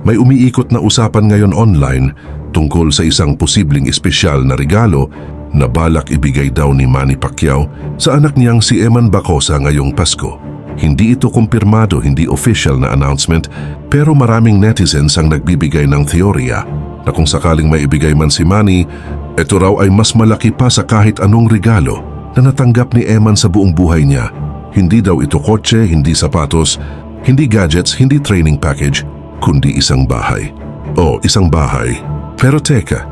May umiikot na usapan ngayon online tungkol sa isang posibleng espesyal na regalo na balak ibigay daw ni Manny Pacquiao sa anak niyang si Eman Bacosa ngayong Pasko. Hindi ito kumpirmado, hindi official na announcement, pero maraming netizens ang nagbibigay ng teorya na kung sakaling may ibigay man si Manny, ito raw ay mas malaki pa sa kahit anong regalo na natanggap ni Eman sa buong buhay niya. Hindi daw ito kotse, hindi sapatos, hindi gadgets, hindi training package, kundi isang bahay. O, isang bahay. Pero teka,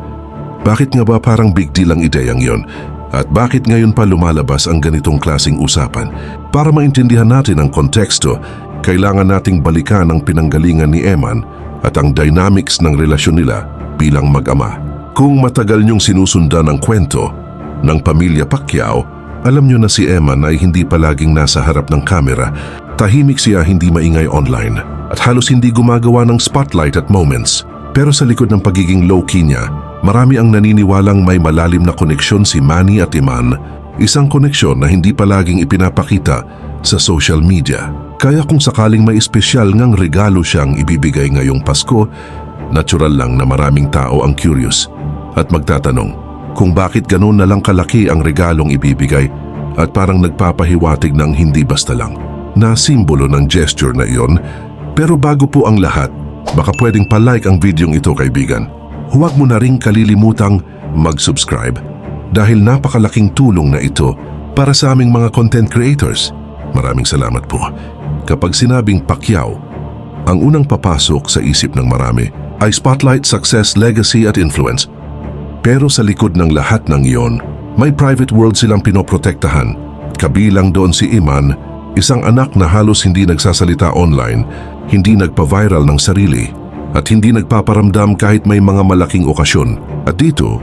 bakit nga ba parang big deal ang ideyang yon? At bakit ngayon pa lumalabas ang ganitong klaseng usapan? Para maintindihan natin ang konteksto, kailangan nating balikan ang pinanggalingan ni Eman at ang dynamics ng relasyon nila bilang mag-ama. Kung matagal niyong sinusundan ang kwento ng pamilya Pacquiao, alam niyo na si Eman ay hindi palaging nasa harap ng kamera. Tahimik siya, hindi maingay online at halos hindi gumagawa ng spotlight at moments. Pero sa likod ng pagiging low-key niya, marami ang naniniwalang may malalim na koneksyon si Manny at Eman, isang koneksyon na hindi palaging ipinapakita sa social media. Kaya kung sakaling may espesyal ngang regalo siyang ibibigay ngayong Pasko, natural lang na maraming tao ang curious at magtatanong kung bakit ganun na lang kalaki ang regalong ibibigay at parang nagpapahiwatig ng hindi basta lang na simbolo ng gesture na iyon. Pero bago po ang lahat, baka pwedeng pa-like ang videong ito, kaibigan. Huwag mo na ring kalilimutang mag-subscribe dahil napakalaking tulong na ito para sa aming mga content creators. Maraming salamat po. Kapag sinabing Pacquiao, ang unang papasok sa isip ng marami ay spotlight, success, legacy at influence. Pero sa likod ng lahat ng iyon, may private world silang pinoprotektahan. Kabilang doon si Eman, isang anak na halos hindi nagsasalita online, hindi nagpa-viral ng sarili, at hindi nagpaparamdam kahit may mga malaking okasyon. At dito,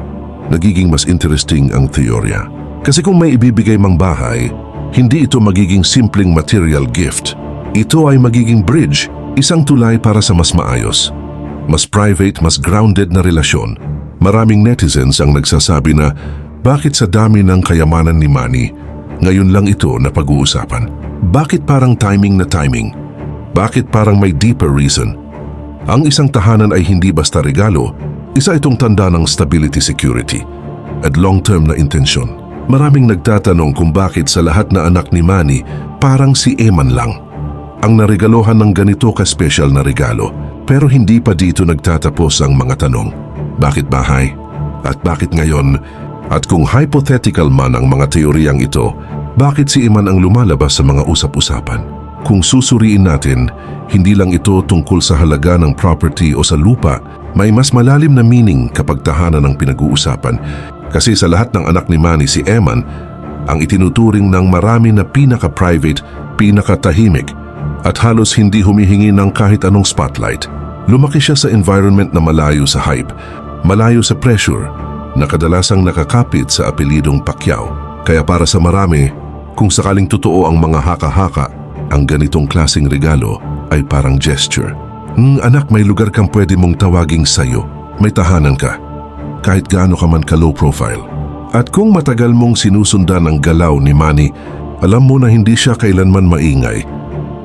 nagiging mas interesting ang teorya. Kasi kung may ibibigay mang bahay, hindi ito magiging simpleng material gift. Ito ay magiging bridge, isang tulay para sa mas maayos, mas private, mas grounded na relasyon. Maraming netizens ang nagsasabi na bakit sa dami ng kayamanan ni Manny, ngayon lang ito na pag-uusapan? Bakit parang timing na timing? Bakit parang may deeper reason? Ang isang tahanan ay hindi basta regalo, isa itong tanda ng stability, security, at long-term na intensyon. Maraming nagtatanong kung bakit sa lahat na anak ni Manny, parang si Eman lang ang naregalohan ng ganito ka-special na regalo. Pero hindi pa dito nagtatapos ang mga tanong. Bakit bahay? At bakit ngayon? At kung hypothetical man ang mga teoryang ito, bakit si Eman ang lumalabas sa mga usap-usapan? Kung susuriin natin, hindi lang ito tungkol sa halaga ng property o sa lupa, may mas malalim na meaning kapag tahanan ang pinag-uusapan. Kasi sa lahat ng anak ni Manny, si Eman ang itinuturing ng marami na pinaka-private, pinaka-tahimik, at halos hindi humihingi ng kahit anong spotlight. Lumaki siya sa environment na malayo sa hype, malayo sa pressure, na kadalasang nakakapit sa apelidong Pacquiao. Kaya para sa marami, kung sakaling totoo ang mga haka-haka, ang ganitong klaseng regalo ay parang gesture. Anak, may lugar kang pwede mong tawaging sayo. May tahanan ka, kahit gaano ka man ka-low profile. At kung matagal mong sinusundan ang galaw ni Manny, alam mo na hindi siya kailanman maingay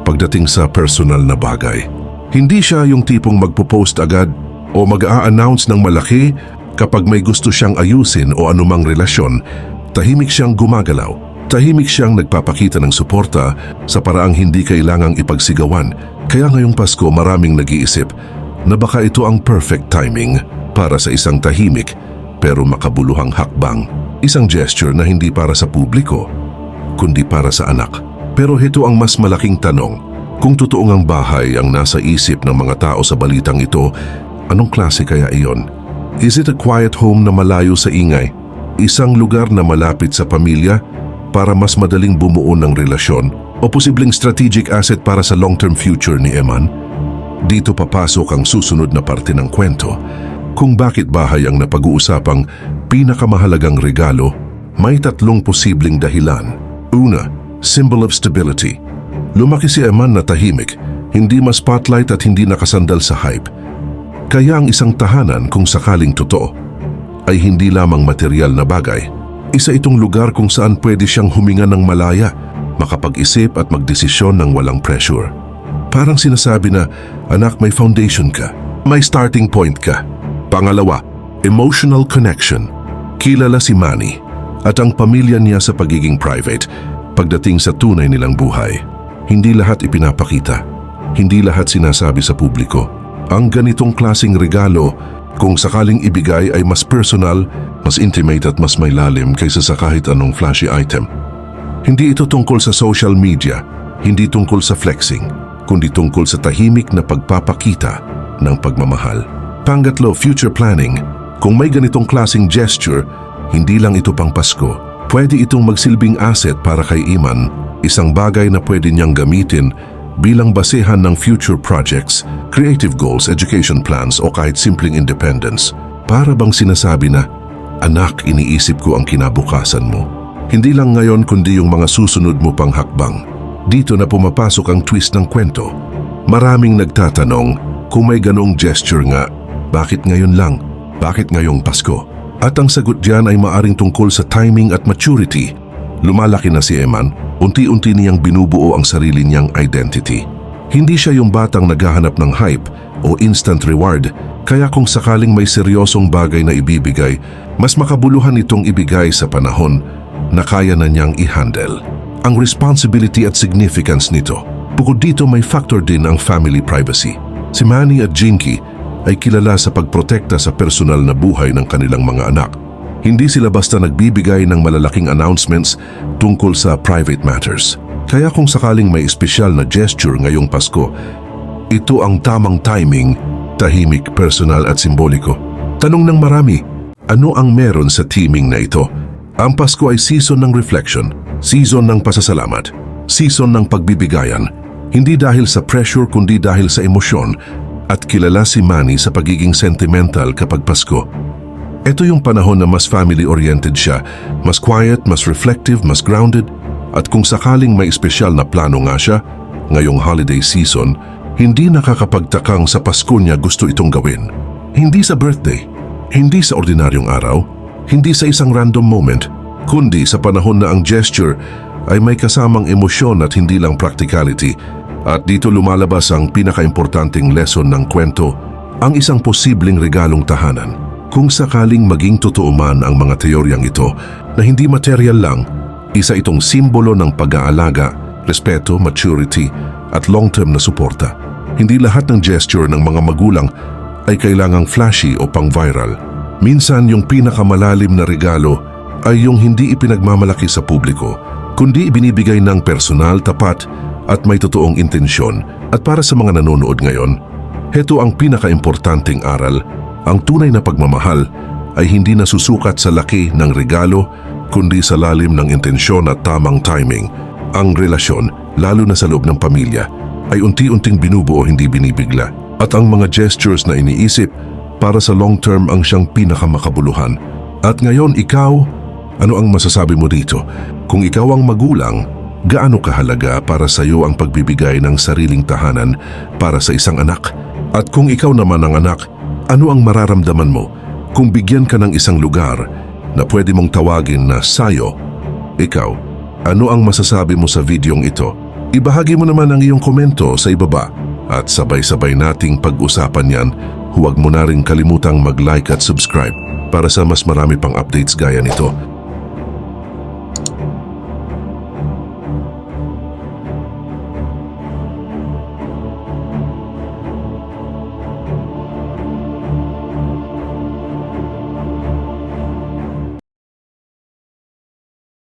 pagdating sa personal na bagay. Hindi siya yung tipong magpo-post agad o mag-a-announce ng malaki kapag may gusto siyang ayusin o anumang relasyon. Tahimik siyang gumagalaw. Tahimik siyang nagpapakita ng suporta sa paraang hindi kailangang ipagsigawan. Kaya ngayong Pasko maraming nag-iisip na baka ito ang perfect timing para sa isang tahimik pero makabuluhang hakbang. Isang gesture na hindi para sa publiko, kundi para sa anak. Pero ito ang mas malaking tanong. Kung totoo ngang bahay ang nasa isip ng mga tao sa balitang ito, anong klase kaya iyon? Is it a quiet home na malayo sa ingay? Isang lugar na malapit sa pamilya para mas madaling bumuo ng relasyon? O posibleng strategic asset para sa long-term future ni Eman? Dito papasok ang susunod na parte ng kwento. Kung bakit bahay ang napag-uusapang pinakamahalagang regalo, may tatlong posibleng dahilan. Una, symbol of stability. Lumaki si Eman na tahimik, hindi ma-spotlight at hindi nakasandal sa hype. Kaya ang isang tahanan, kung sakaling totoo, ay hindi lamang material na bagay. Isa itong lugar kung saan pwede siyang huminga ng malaya, makapag-isip at magdesisyon ng walang pressure. Parang sinasabi na, anak, may foundation ka. may starting point ka. Pangalawa, emotional connection. Kilala si Manny at ang pamilya niya sa pagiging private pagdating sa tunay nilang buhay. Hindi lahat ipinapakita. Hindi lahat sinasabi sa publiko. Ang ganitong klaseng regalo, kung sakaling ibigay, ay mas personal, mas intimate at mas may lalim kaysa sa kahit anong flashy item. Hindi ito tungkol sa social media, hindi tungkol sa flexing, kundi tungkol sa tahimik na pagpapakita ng pagmamahal. Pangatlo, future planning. Kung may ganitong klaseng gesture, hindi lang ito pang Pasko. Pwede itong magsilbing asset para kay Iman, isang bagay na pwede niyang gamitin bilang basehan ng future projects, creative goals, education plans o kahit simpleng independence. Para bang sinasabi na, anak, iniisip ko ang kinabukasan mo. Hindi lang ngayon kundi yung mga susunod mo pang hakbang. Dito na pumapasok ang twist ng kwento. Maraming nagtatanong, kung may ganong gesture nga, bakit ngayon lang? Bakit ngayong Pasko? At ang sagot diyan ay maaring tungkol sa timing at maturity. Lumalaki na si Eman, unti-unti niyang binubuo ang sarili niyang identity. Hindi siya yung batang naghahanap ng hype o instant reward, kaya kung sakaling may seryosong bagay na ibibigay, mas makabuluhan itong ibigay sa panahon na kaya na niyang i-handle. Ang responsibility at significance nito. Bukod dito may factor din ang family privacy. Si Manny at Jinky ay kilala sa pagprotekta sa personal na buhay ng kanilang mga anak. Hindi sila basta nagbibigay ng malalaking announcements tungkol sa private matters. Kaya kung sakaling may espesyal na gesture ngayong Pasko, ito ang tamang timing, tahimik, personal at simboliko. Tanong ng marami, ano ang meron sa teaming na ito? Ang Pasko ay season ng reflection, season ng pasasalamat, season ng pagbibigayan. Hindi dahil sa pressure kundi dahil sa emosyon, at kilala si Manny sa pagiging sentimental kapag Pasko. Ito yung panahon na mas family-oriented siya, mas quiet, mas reflective, mas grounded, at kung sakaling may espesyal na plano nga siya, ngayong holiday season, hindi nakakapagtakang sa Pasko niya gusto itong gawin. Hindi sa birthday, hindi sa ordinaryong araw, hindi sa isang random moment, kundi sa panahon na ang gesture ay may kasamang emosyon at hindi lang practicality. At dito lumalabas ang pinakaimportanteng lesson ng kwento, ang isang posibleng regalong tahanan. Kung sakaling maging totoo man ang mga teoryang ito na hindi material lang, isa itong simbolo ng pag-aalaga, respeto, maturity at long-term na suporta. Hindi lahat ng gesture ng mga magulang ay kailangang flashy o pang-viral. Minsan yung pinakamalalim na regalo ay yung hindi ipinagmamalaki sa publiko, kundi ibinibigay ng personal, tapat at may totoong intensyon. At para sa mga nanonood ngayon, heto ang pinakaimportanteng aral. Ang tunay na pagmamahal ay hindi nasusukat sa laki ng regalo, kundi sa lalim ng intensyon at tamang timing. Ang relasyon, lalo na sa loob ng pamilya, ay unti-unting binubuo, hindi binibigla. At ang mga gestures na iniisip para sa long term ang siyang pinakamakabuluhan. At ngayon ikaw, ano ang masasabi mo dito? Kung ikaw ang magulang, gaano kahalaga para sa iyo ang pagbibigay ng sariling tahanan para sa isang anak? At kung ikaw naman ang anak, ano ang mararamdaman mo kung bigyan ka ng isang lugar na pwede mong tawagin na sayo? Ikaw, ano ang masasabi mo sa videong ito? Ibahagi mo naman ang iyong komento sa ibaba at sabay-sabay nating pag-usapan yan. Huwag mo na rin kalimutang mag-like at subscribe para sa mas marami pang updates gaya nito.